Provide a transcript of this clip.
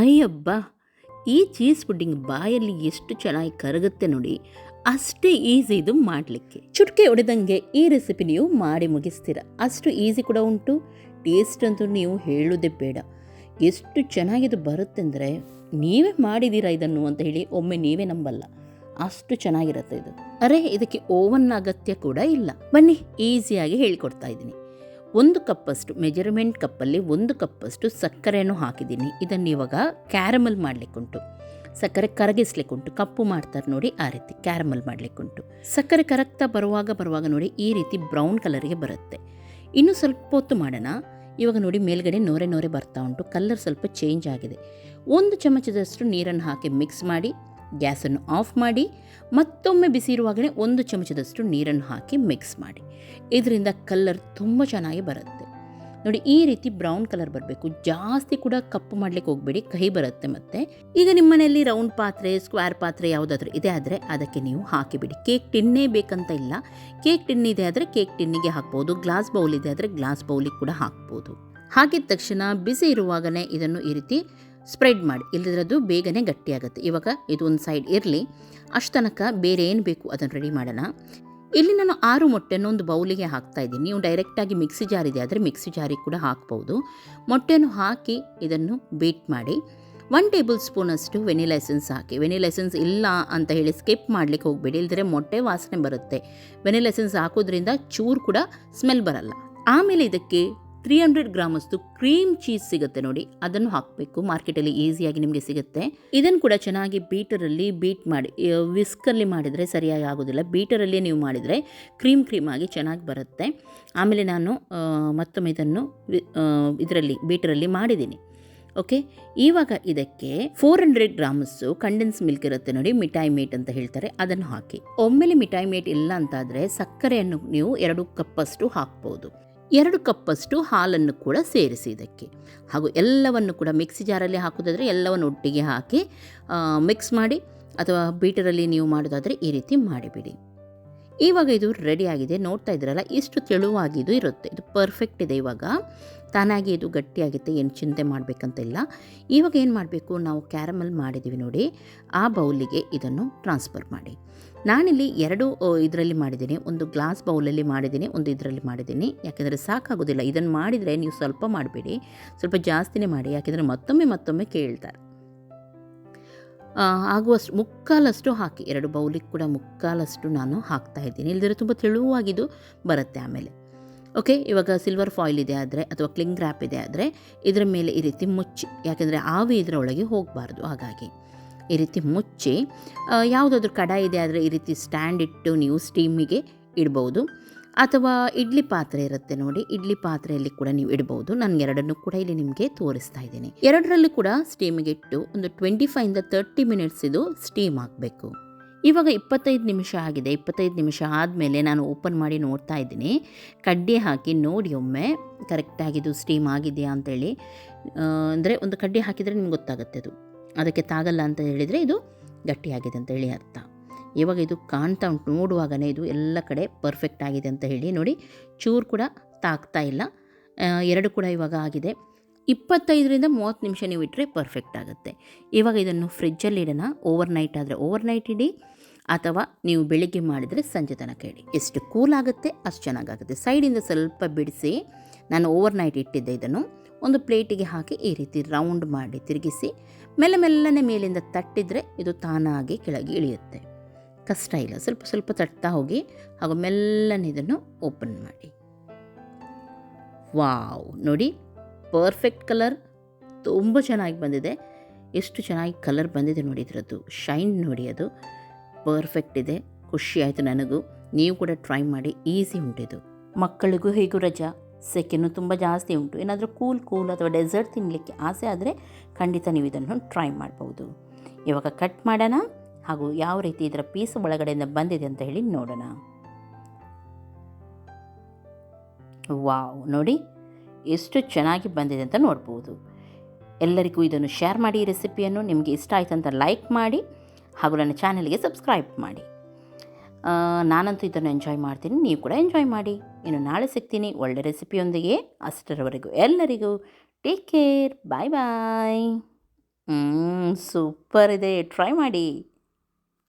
ಅಯ್ಯಬ್ಬಾ! ಈ cheese pudding ಬಾಯಲ್ಲಿ ಎಷ್ಟು ಚೆನ್ನಾಗಿ ಕರಗುತ್ತೆ ನೋಡಿ. ಅಷ್ಟೇ ಈಸಿ ಇದು ಮಾಡಲಿಕ್ಕೆ. ಚುಟ್ಕೆ ಹೊಡೆದಂಗೆ ಈ ರೆಸಿಪಿ ನೀವು ಮಾಡಿ ಮುಗಿಸ್ತೀರ. ಅಷ್ಟು ಈಸಿ ಕೂಡ ಉಂಟು. ಟೇಸ್ಟ್ ಅಂತೂ ನೀವು ಹೇಳೋದೇ ಬೇಡ. ಎಷ್ಟು ಚೆನ್ನಾಗಿದು ಬರುತ್ತೆ ಅಂದರೆ ನೀವೇ ಮಾಡಿದ್ದೀರಾ ಇದನ್ನು ಅಂತ ಹೇಳಿ ಒಮ್ಮೆ ನೀವೇ ನಂಬಲ್ಲ. ಅಷ್ಟು ಚೆನ್ನಾಗಿರುತ್ತೆ ಇದು. ಅರೆ, ಇದಕ್ಕೆ ಓವನ್ ಅಗತ್ಯ ಕೂಡ ಇಲ್ಲ. ಬನ್ನಿ ಈಸಿಯಾಗಿ ಹೇಳ್ಕೊಡ್ತಾ ಇದ್ದೀನಿ. 1 ಕಪ್ಪಷ್ಟು ಮೆಜರ್ಮೆಂಟ್ ಕಪ್ಪಲ್ಲಿ 1 ಕಪ್ಪಷ್ಟು ಸಕ್ಕರೆಯನ್ನು ಹಾಕಿದ್ದೀನಿ. ಇದನ್ನು ಇವಾಗ ಕ್ಯಾರಮಲ್ ಮಾಡಲಿಕ್ಕುಂಟು. ಸಕ್ಕರೆ ಕರಗಿಸ್ಲಿಕ್ಕುಂಟು. ಕಪ್ಪು ಮಾಡ್ತಾರೆ ನೋಡಿ, ಆ ರೀತಿ ಕ್ಯಾರಮಲ್ ಮಾಡಲಿಕ್ಕುಂಟು. ಸಕ್ಕರೆ ಕರಗ್ತಾ ಬರುವಾಗ ನೋಡಿ ಈ ರೀತಿ ಬ್ರೌನ್ ಕಲರ್ಗೆ ಬರುತ್ತೆ. ಇನ್ನು ಸ್ವಲ್ಪ ಹೊತ್ತು ಮಾಡೋಣ. ಇವಾಗ ನೋಡಿ ಮೇಲ್ಗಡೆ ನೋರೆ ಬರ್ತಾ ಉಂಟು. ಕಲರ್ ಸ್ವಲ್ಪ ಚೇಂಜ್ ಆಗಿದೆ. 1 ಚಮಚದಷ್ಟು ನೀರನ್ನು ಹಾಕಿ ಮಿಕ್ಸ್ ಮಾಡಿ ಗ್ಯಾಸನ್ನು ಆಫ್ ಮಾಡಿ ಮತ್ತೊಮ್ಮೆ ಬಿಸಿ ಇರುವಾಗಲೇ 1 ಚಮಚದಷ್ಟು ನೀರನ್ನು ಹಾಕಿ ಮಿಕ್ಸ್ ಮಾಡಿ. ಇದರಿಂದ ಕಲರ್ ತುಂಬ ಚೆನ್ನಾಗಿ ಬರುತ್ತೆ ನೋಡಿ. ಈ ರೀತಿ ಬ್ರೌನ್ ಕಲರ್ ಬರಬೇಕು. ಜಾಸ್ತಿ ಕೂಡ ಕಪ್ಪು ಮಾಡಲಿಕ್ಕೆ ಹೋಗಬೇಡಿ, ಕಹಿ ಬರುತ್ತೆ. ಮತ್ತು ಈಗ ನಿಮ್ಮ ಮನೆಯಲ್ಲಿ ರೌಂಡ್ ಪಾತ್ರೆ, ಸ್ಕ್ವೇರ್ ಪಾತ್ರೆ ಯಾವುದಾದ್ರೂ ಇದೆ ಆದರೆ ಅದಕ್ಕೆ ನೀವು ಹಾಕಿಬಿಡಿ. ಕೇಕ್ ಟಿನ್ನೇ ಬೇಕಂತ ಇಲ್ಲ. ಕೇಕ್ ಟಿನ್ ಇದೆ ಆದರೆ ಕೇಕ್ ಟಿನ್ನಿಗೆ ಹಾಕ್ಬೋದು. ಗ್ಲಾಸ್ ಬೌಲ್ ಇದೆ ಆದರೆ ಗ್ಲಾಸ್ ಬೌಲಿಗೆ ಕೂಡ ಹಾಕ್ಬೋದು. ಹಾಕಿದ ತಕ್ಷಣ ಬಿಸಿ ಇರುವಾಗಲೇ ಇದನ್ನು ಈ ರೀತಿ ಸ್ಪ್ರೆಡ್ ಮಾಡಿ, ಇಲ್ಲದಿರೋದು ಬೇಗನೆ ಗಟ್ಟಿಯಾಗುತ್ತೆ. ಇವಾಗ ಇದು ಒಂದು ಸೈಡ್ ಇರಲಿ. ಅಷ್ಟು ತನಕ ಬೇರೆ ಏನು ಬೇಕು ಅದನ್ನು ರೆಡಿ ಮಾಡೋಣ. ಇಲ್ಲಿ ನಾನು 6 ಮೊಟ್ಟೆಯನ್ನು ಒಂದು ಬೌಲಿಗೆ ಹಾಕ್ತಾ ಇದ್ದೀನಿ. ನೀವು ಡೈರೆಕ್ಟಾಗಿ ಮಿಕ್ಸಿ ಜಾರ್ ಇದೆ ಆದರೆ ಮಿಕ್ಸಿ ಜಾರಿಗೆ ಕೂಡ ಹಾಕ್ಬೋದು. ಮೊಟ್ಟೆಯನ್ನು ಹಾಕಿ ಇದನ್ನು ಬೀಟ್ ಮಾಡಿ 1 ಟೇಬಲ್ ಸ್ಪೂನಷ್ಟು ವೆನಿಲಾ ಎಸೆನ್ಸ್ ಹಾಕಿ. ವೆನಿಲಾ ಎಸೆನ್ಸ್ ಇಲ್ಲ ಅಂತ ಹೇಳಿ ಸ್ಕಿಪ್ ಮಾಡಲಿಕ್ಕೆ ಹೋಗಬೇಡಿ, ಇಲ್ಲದ್ರೆ ಮೊಟ್ಟೆ ವಾಸನೆ ಬರುತ್ತೆ. ವೆನಿಲಾ ಎಸೆನ್ಸ್ ಹಾಕೋದ್ರಿಂದ ಚೂರು ಕೂಡ ಸ್ಮೆಲ್ ಬರಲ್ಲ. ಆಮೇಲೆ ಇದಕ್ಕೆ 300 ಗ್ರಾಮಷ್ಟು ಕ್ರೀಮ್ ಚೀಸ್ ಸಿಗುತ್ತೆ ನೋಡಿ, ಅದನ್ನು ಹಾಕಬೇಕು. ಮಾರ್ಕೆಟಲ್ಲಿ ಈಸಿಯಾಗಿ ನಿಮಗೆ ಸಿಗುತ್ತೆ. ಇದನ್ನು ಕೂಡ ಚೆನ್ನಾಗಿ ಬೀಟರಲ್ಲಿ ಬೀಟ್ ಮಾಡಿ. ವಿಸ್ಕಲ್ಲಿ ಮಾಡಿದರೆ ಸರಿಯಾಗಿ ಆಗೋದಿಲ್ಲ. ಬೀಟರಲ್ಲಿ ನೀವು ಮಾಡಿದರೆ ಕ್ರೀಮ್ ಆಗಿ ಚೆನ್ನಾಗಿ ಬರುತ್ತೆ. ಆಮೇಲೆ ನಾನು ಮತ್ತೊಮ್ಮೆ ಇದನ್ನು ಇದರಲ್ಲಿ ಬೀಟರಲ್ಲಿ ಮಾಡಿದ್ದೀನಿ. ಓಕೆ, ಇವಾಗ ಇದಕ್ಕೆ 400 ಗ್ರಾಮಸ್ಸು ಕಂಡೆನ್ಸ್ ಮಿಲ್ಕ್ ಇರುತ್ತೆ ನೋಡಿ, ಮಿಠಾಯಿ ಮೇಟ್ ಅಂತ ಹೇಳ್ತಾರೆ, ಅದನ್ನು ಹಾಕಿ. ಒಮ್ಮೆಲೆ ಮಿಠಾಯಿ ಮೇಟ್ ಇಲ್ಲ ಅಂತಾದರೆ ಸಕ್ಕರೆಯನ್ನು ನೀವು 2 ಕಪ್ಪಷ್ಟು ಹಾಕ್ಬೋದು. 2 ಕಪ್ಪಷ್ಟು ಹಾಲನ್ನು ಕೂಡ ಸೇರಿಸಿ ಇದಕ್ಕೆ. ಹಾಗೂ ಎಲ್ಲವನ್ನು ಕೂಡ ಮಿಕ್ಸಿ ಜಾರಲ್ಲಿ ಹಾಕೋದಾದರೆ ಎಲ್ಲವನ್ನು ಒಟ್ಟಿಗೆ ಹಾಕಿ ಮಿಕ್ಸ್ ಮಾಡಿ, ಅಥವಾ ಬೀಟರಲ್ಲಿ ನೀವು ಮಾಡೋದಾದರೆ ಈ ರೀತಿ ಮಾಡಿಬಿಡಿ. ಇವಾಗ ಇದು ರೆಡಿ ಆಗಿದೆ. ನೋಡ್ತಾ ಇದ್ರಲ್ಲ, ಇಷ್ಟು ತೆಳುವಾಗಿದು ಇರುತ್ತೆ. ಇದು ಪರ್ಫೆಕ್ಟ್ ಇದೆ. ಇವಾಗ ತಾನಾಗಿ ಇದು ಗಟ್ಟಿಯಾಗುತ್ತೆ, ಏನು ಚಿಂತೆ ಮಾಡಬೇಕಂತ ಇಲ್ಲ. ಇವಾಗ ಏನು ಮಾಡಬೇಕು, ನಾವು ಕ್ಯಾರಮಲ್ ಮಾಡಿದ್ದೀವಿ ನೋಡಿ, ಆ ಬೌಲಿಗೆ ಇದನ್ನು ಟ್ರಾನ್ಸ್ಫರ್ ಮಾಡಿ. ನಾನಿಲ್ಲಿ 2 ಇದರಲ್ಲಿ ಮಾಡಿದ್ದೀನಿ. ಒಂದು ಗ್ಲಾಸ್ ಬೌಲಲ್ಲಿ ಮಾಡಿದ್ದೀನಿ, ಒಂದು ಇದರಲ್ಲಿ ಮಾಡಿದ್ದೀನಿ. ಯಾಕೆಂದರೆ ಸಾಕಾಗೋದಿಲ್ಲ. ಇದನ್ನು ಮಾಡಿದರೆ ನೀವು ಸ್ವಲ್ಪ ಮಾಡಬೇಡಿ, ಸ್ವಲ್ಪ ಜಾಸ್ತಿನೇ ಮಾಡಿ. ಯಾಕೆಂದರೆ ಮತ್ತೊಮ್ಮೆ ಕೇಳ್ತಾರೆ. ಆಗುವಷ್ಟು ಮುಕ್ಕಾಲಷ್ಟು ಹಾಕಿ, 2 ಬೌಲಿಗೆ ಕೂಡ ಮುಕ್ಕಾಲಷ್ಟು ನಾನು ಹಾಕ್ತಾ ಇದ್ದೀನಿ. ಇಲ್ಲದ್ರೆ ತುಂಬ ತೆಳುವಾಗಿದ್ದು ಬರುತ್ತೆ ಆಮೇಲೆ. ಓಕೆ, ಇವಾಗ ಸಿಲ್ವರ್ ಫಾಯಿಲ್ ಇದೆ ಆದರೆ ಅಥವಾ ಕ್ಲಿಂಗ್ ರ್ಯಾಪ್ ಇದೆ ಆದರೆ ಇದರ ಮೇಲೆ ಈ ರೀತಿ ಮುಚ್ಚಿ, ಯಾಕೆಂದರೆ ಆವಿ ಇದರ ಒಳಗೆ ಹೋಗಬಾರ್ದು. ಹಾಗಾಗಿ ಈ ರೀತಿ ಮುಚ್ಚಿ, ಯಾವುದಾದ್ರೂ ಕಡಾಯಿ ಇದೆ ಆದರೆ ಈ ರೀತಿ ಸ್ಟ್ಯಾಂಡ್ ಇಟ್ಟು ನೀವು ಸ್ಟೀಮಿಗೆ ಇಡ್ಬೋದು. ಅಥವಾ ಇಡ್ಲಿ ಪಾತ್ರೆ ಇರುತ್ತೆ ನೋಡಿ, ಇಡ್ಲಿ ಪಾತ್ರೆಯಲ್ಲಿ ಕೂಡ ನೀವು ಇಡ್ಬೋದು. ನಾನು 2 ಕೂಡ ಇಲ್ಲಿ ನಿಮಗೆ ತೋರಿಸ್ತಾ ಇದ್ದೀನಿ. 2ರಲ್ಲಿ ಕೂಡ ಸ್ಟೀಮಿಗೆ ಇಟ್ಟು ಒಂದು 25-30 ಮಿನಿಟ್ಸ್ ಇದು ಸ್ಟೀಮ್ ಆಗಬೇಕು. ಇವಾಗ 25 ನಿಮಿಷ ಆಗಿದೆ. 25 ನಿಮಿಷ ಆದಮೇಲೆ ನಾನು ಓಪನ್ ಮಾಡಿ ನೋಡ್ತಾ ಇದ್ದೀನಿ. ಕಡ್ಡಿ ಹಾಕಿ ನೋಡಿ ಒಮ್ಮೆ ಕರೆಕ್ಟಾಗಿದ್ದು ಸ್ಟೀಮ್ ಆಗಿದೆಯಾ ಅಂತೇಳಿ. ಅಂದರೆ ಒಂದು ಕಡ್ಡಿ ಹಾಕಿದರೆ ನಿಮ್ಗೆ ಗೊತ್ತಾಗುತ್ತೆ ಅದು. ಅದಕ್ಕೆ ತಾಗಲ್ಲ ಅಂತ ಹೇಳಿದರೆ ಇದು ಗಟ್ಟಿಯಾಗಿದೆ ಅಂತ ಹೇಳಿ ಅರ್ಥ. ಇವಾಗ ಇದು ಕಾಣ್ತಾ ಉಂಟು, ನೋಡುವಾಗಲೇ ಇದು ಎಲ್ಲ ಕಡೆ ಪರ್ಫೆಕ್ಟ್ ಆಗಿದೆ ಅಂತ ಹೇಳಿ ನೋಡಿ. ಚೂರು ಕೂಡ ತಾಗ್ತಾ ಇಲ್ಲ. 2 ಕೂಡ ಇವಾಗ ಆಗಿದೆ. 25-30 ನಿಮಿಷ ನೀವು ಇಟ್ಟರೆ ಪರ್ಫೆಕ್ಟ್ ಆಗುತ್ತೆ. ಇವಾಗ ಇದನ್ನು ಫ್ರಿಜ್ಜಲ್ಲಿ ಇಡೋಣ. ಓವರ್ನೈಟ್ ಆದರೆ ಓವರ್ನೈಟ್ ಇಡಿ, ಅಥವಾ ನೀವು ಬೆಳಿಗ್ಗೆ ಮಾಡಿದರೆ ಸಂಜೆ ತನಕ ಇಡಿ. ಎಷ್ಟು ಕೂಲ್ ಆಗುತ್ತೆ ಅಷ್ಟು ಚೆನ್ನಾಗಾಗುತ್ತೆ. ಸೈಡಿಂದ ಸ್ವಲ್ಪ ಬಿಡಿಸಿ, ನಾನು ಓವರ್ನೈಟ್ ಇಟ್ಟಿದ್ದೆ. ಇದನ್ನು ಒಂದು ಪ್ಲೇಟಿಗೆ ಹಾಕಿ ಈ ರೀತಿ ರೌಂಡ್ ಮಾಡಿ ತಿರುಗಿಸಿ ಮೆಲ್ಲನೆ ಮೇಲಿಂದ ತಟ್ಟಿದರೆ ಇದು ತಾನಾಗಿ ಕೆಳಗೆ ಇಳಿಯುತ್ತೆ. ಕಷ್ಟ ಇಲ್ಲ. ಸ್ವಲ್ಪ ತಟ್ತಾ ಹೋಗಿ, ಹಾಗೂ ಮೆಲ್ಲನೆ ಇದನ್ನು ಓಪನ್ ಮಾಡಿ. ವಾವ್, ನೋಡಿ ಪರ್ಫೆಕ್ಟ್ ಕಲರ್, ತುಂಬ ಚೆನ್ನಾಗಿ ಬಂದಿದೆ. ಎಷ್ಟು ಚೆನ್ನಾಗಿ ಕಲರ್ ಬಂದಿದೆ ನೋಡಿ, ಇದರದ್ದು ಶೈನ್ ನೋಡಿ, ಅದು ಪರ್ಫೆಕ್ಟ್ ಇದೆ. ಖುಷಿ ಆಯಿತು ನನಗೂ. ನೀವು ಕೂಡ ಟ್ರೈ ಮಾಡಿ, ಈಸಿ ಉಂಟಿದು. ಮಕ್ಕಳಿಗೂ ಹೇಗೂ ರಜಾ, ಸೆಕೆನೂ ತುಂಬ ಜಾಸ್ತಿ ಉಂಟು. ಏನಾದರೂ ಕೂಲ್ ಅಥವಾ ಡೆಸರ್ಟ್ ತಿನ್ನಲಿಕ್ಕೆ ಆಸೆ ಆದರೆ ಖಂಡಿತ ನೀವು ಇದನ್ನು ಟ್ರೈ ಮಾಡ್ಬೋದು. ಇವಾಗ ಕಟ್ ಮಾಡೋಣ, ಹಾಗೂ ಯಾವ ರೀತಿ ಇದರ ಪೀಸ್ ಒಳಗಡೆಯಿಂದ ಬಂದಿದೆ ಅಂತ ಹೇಳಿ ನೋಡೋಣ. ವಾವ್, ನೋಡಿ ಎಷ್ಟು ಚೆನ್ನಾಗಿ ಬಂದಿದೆ ಅಂತ ನೋಡ್ಬೋದು. ಎಲ್ಲರಿಗೂ ಇದನ್ನು ಶೇರ್ ಮಾಡಿ. ಈ ರೆಸಿಪಿಯನ್ನು ನಿಮಗೆ ಇಷ್ಟ ಆಯಿತು ಅಂತ ಲೈಕ್ ಮಾಡಿ, ಹಾಗೂ ನನ್ನ ಚಾನಲ್ಗೆ ಸಬ್ಸ್ಕ್ರೈಬ್ ಮಾಡಿ. ನಾನಂತೂ ಇದನ್ನು ಎಂಜಾಯ್ ಮಾಡ್ತೀನಿ, ನೀವು ಕೂಡ ಎಂಜಾಯ್ ಮಾಡಿ. ಇನ್ನು ನಾಳೆ ಸಿಗ್ತೀನಿ ಒಳ್ಳೆ ರೆಸಿಪಿಯೊಂದಿಗೆ. ಅಷ್ಟರವರೆಗೂ ಎಲ್ಲರಿಗೂ ಟೇಕ್ ಕೇರ್, ಬಾಯ್ ಬಾಯ್. ಸೂಪರ್ ಇದೆ, ಟ್ರೈ ಮಾಡಿ.